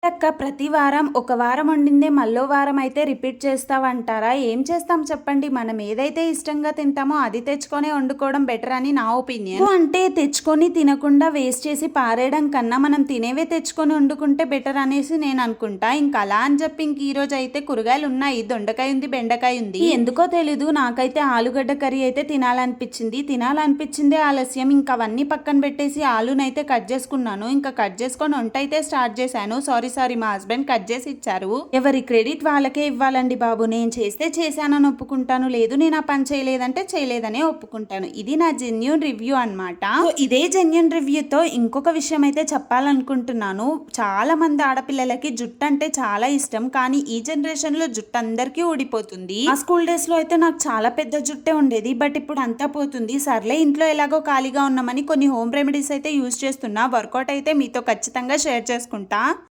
అక్క ప్రతి వారం ఒక వారం వండిందే మళ్ళో వారం అయితే రిపీట్ చేస్తావంటారా? ఏం చేస్తాం చెప్పండి? మనం ఏదైతే ఇష్టంగా తింటామో అది తెచ్చుకొనే వండుకోవడం బెటర్ అని నా ఒపీనియన్. అంటే తెచ్చుకొని తినకుండా వేస్ట్ చేసి పారేయడం కన్నా మనం తినేవే తెచ్చుకొని వండుకుంటే బెటర్ అనేసి నేను అనుకుంటా. ఇంకా అలా అని చెప్పి ఇంక ఈ రోజు అయితే కూరగాయలు ఉన్నాయి. దొండకాయ ఉంది, బెండకాయ ఉంది. ఎందుకో తెలీదు నాకైతే ఆలుగడ్డ కర్రీ అయితే తినాలనిపించిందే ఆలస్యం. ఇంకా అవన్నీ పక్కన పెట్టేసి ఆలునైతే కట్ చేసుకున్నాను. ఇంకా కట్ చేసుకొని వంట అయితే స్టార్ట్ చేశాను. సారీ మా హస్బెండ్ కట్ చేసి ఇచ్చారు. ఎవరి క్రెడిట్ వాళ్ళకే ఇవ్వాలండి బాబు. నేను చేస్తే చేశానని ఒప్పుకుంటాను, లేదు నేను ఆ పని చేయలేదంటే చేయలేదనే ఒప్పుకుంటాను. ఇది నా జెన్యూన్ రివ్యూ అనమాట. ఇదే జెన్యూన్ రివ్యూతో ఇంకొక విషయం అయితే చెప్పాలనుకుంటున్నాను. చాలా మంది ఆడపిల్లలకి జుట్టు అంటే చాలా ఇష్టం, కానీ ఈ జనరేషన్ లో జుట్టు అందరికీ ఊడిపోతుంది. ఆ స్కూల్ డేస్ లో అయితే నాకు చాలా పెద్ద జుట్టే ఉండేది, బట్ ఇప్పుడు అంతా పోతుంది. సర్లే ఇంట్లో ఎలాగో ఖాళీగా ఉన్నామని కొన్ని హోమ్ రెమెడీస్ అయితే యూజ్ చేస్తున్నా. వర్కౌట్ అయితే మీతో ఖచ్చితంగా షేర్ చేసుకుంటా.